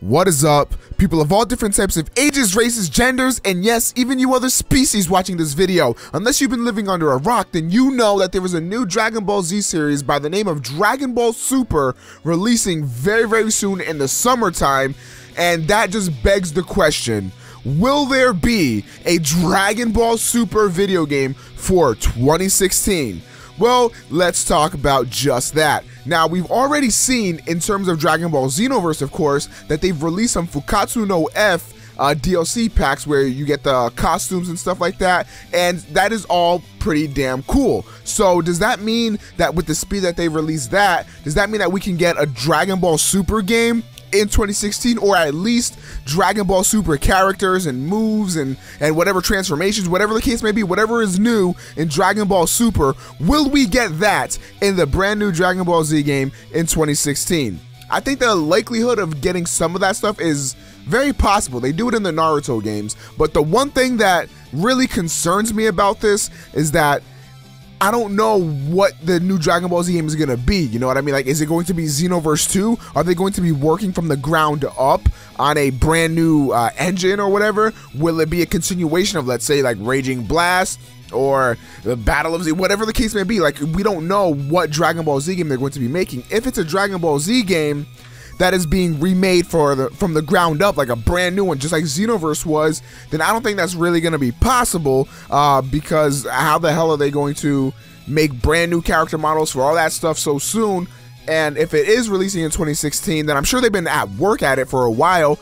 What is up, people of all different types of ages, races, genders, and yes, even you other species watching this video. Unless you've been living under a rock, then you know that there was a new Dragon Ball Z series by the name of Dragon Ball Super releasing very soon in the summertime, and that just begs the question, will there be a Dragon Ball Super video game for 2016? Well, let's talk about just that. Now, we've already seen, in terms of Dragon Ball Xenoverse, of course, that they've released some Fukatsu no F DLC packs where you get the costumes and stuff like that, and that is all pretty damn cool. So does that mean that with the speed that they released that, does that mean that we can get a Dragon Ball Super game in 2016, or at least Dragon Ball Super characters and moves and whatever transformations, whatever the case may be, whatever is new in Dragon Ball Super, will we get that in the brand new Dragon Ball Z game in 2016? I think the likelihood of getting some of that stuff is very possible. They do it in the Naruto games, but the one thing that really concerns me about this is that I don't know what the new Dragon Ball Z game is going to be, you know what I mean? Like, is it going to be Xenoverse 2? Are they going to be working from the ground up on a brand new engine or whatever? Will it be a continuation of, let's say, like Raging Blast or the Battle of Z, whatever the case may be? Like, we don't know what Dragon Ball Z game they're going to be making. If it's a Dragon Ball Z game that is being remade from the ground up, like a brand new one, just like Xenoverse was, then I don't think that's really going to be possible, because how the hell are they going to make brand new character models for all that stuff so soon? And if it is releasing in 2016, then I'm sure they've been at work at it for a while.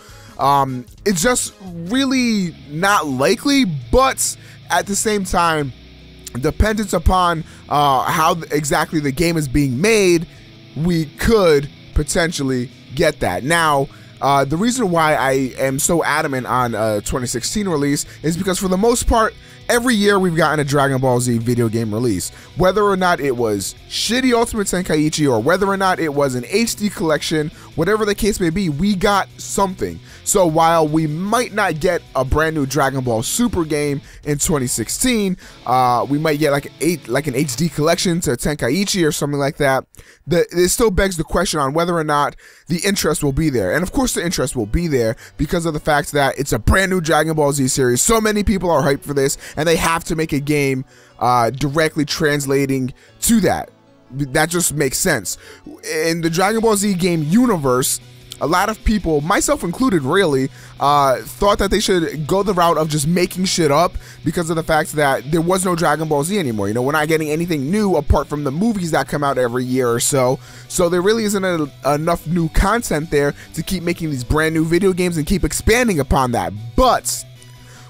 It's just really not likely, but at the same time, dependent upon how exactly the game is being made, we could potentially get that. Now, the reason why I am so adamant on a 2016 release is because for the most part, every year we've gotten a Dragon Ball Z video game release. Whether or not it was shitty Ultimate Tenkaichi or whether or not it was an HD collection, whatever the case may be, we got something. So while we might not get a brand new Dragon Ball Super game in 2016, we might get like an HD collection to Tenkaichi or something like that. It still begs the question on whether or not the interest will be there. And of course the interest will be there because of the fact that it's a brand new Dragon Ball Z series. So many people are hyped for this, and they have to make a game directly translating to that. That just makes sense. In the Dragon Ball Z game universe, a lot of people, myself included really, thought that they should go the route of just making shit up because of the fact that there was no Dragon Ball Z anymore. You know, we're not getting anything new apart from the movies that come out every year or so. So there really isn't enough new content there to keep making these brand new video games and keep expanding upon that. But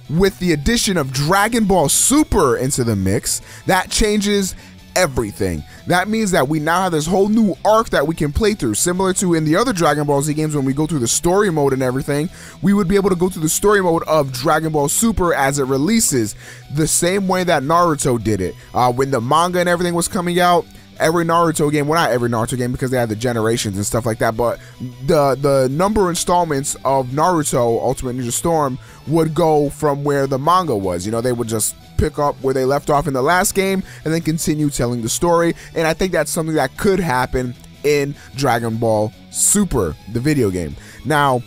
with the addition of Dragon Ball Super into the mix, that changes everything. That means that we now have this whole new arc that we can play through, similar to in the other Dragon Ball Z games. When we go through the story mode and everything, we would be able to go through the story mode of Dragon Ball Super as it releases, the same way that Naruto did it. When the manga and everything was coming out, every Naruto game, well, not every Naruto game because they had the generations and stuff like that, but the number of installments of Naruto Ultimate Ninja Storm would go from where the manga was. You know, they would just pick up where they left off in the last game and then continue telling the story. And I think that's something that could happen in Dragon Ball Super, the video game. Now,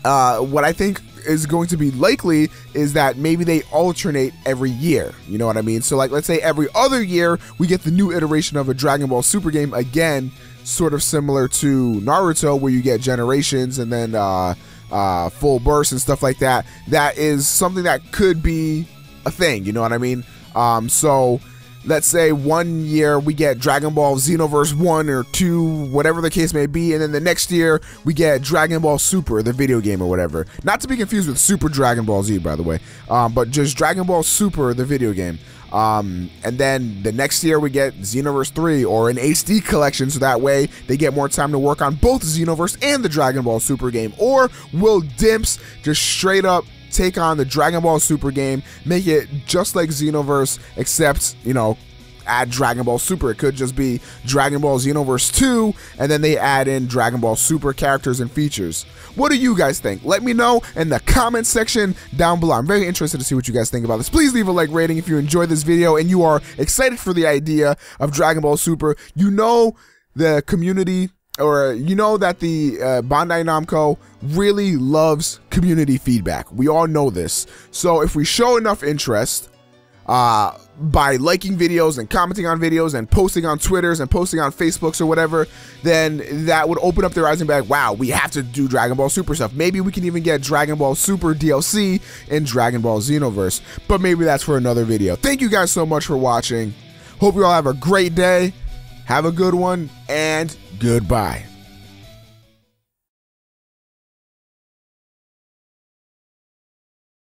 what I think is going to be likely is that maybe they alternate every year, you know what I mean? So like, let's say every other year we get the new iteration of a Dragon Ball Super game, again sort of similar to Naruto where you get generations and then full burst and stuff like that. That is something that could be a thing, you know what I mean? So let's say one year we get Dragon Ball Xenoverse 1 or 2, whatever the case may be, and then the next year we get Dragon Ball Super, the video game or whatever. Not to be confused with Super Dragon Ball Z, by the way, but just Dragon Ball Super, the video game. And then the next year we get Xenoverse 3 or an HD collection, so that way they get more time to work on both Xenoverse and the Dragon Ball Super game. Or will Dimps just straight up take on the Dragon Ball Super game, make it just like Xenoverse, except, you know, add Dragon Ball Super? It could just be Dragon Ball Xenoverse 2, and then they add in Dragon Ball Super characters and features. What do you guys think? Let me know in the comment section down below. I'm very interested to see what you guys think about this. Please leave a like rating if you enjoyed this video and you are excited for the idea of Dragon Ball Super. You know, the community you know that the Bandai Namco really loves community feedback. We all know this. So if we show enough interest by liking videos and commenting on videos and posting on Twitters and posting on Facebooks or whatever, then that would open up their eyes and be like, wow, we have to do Dragon Ball Super stuff. Maybe we can even get Dragon Ball Super DLC in Dragon Ball Xenoverse, but maybe that's for another video. Thank you guys so much for watching. Hope you all have a great day. Have a good one, and goodbye.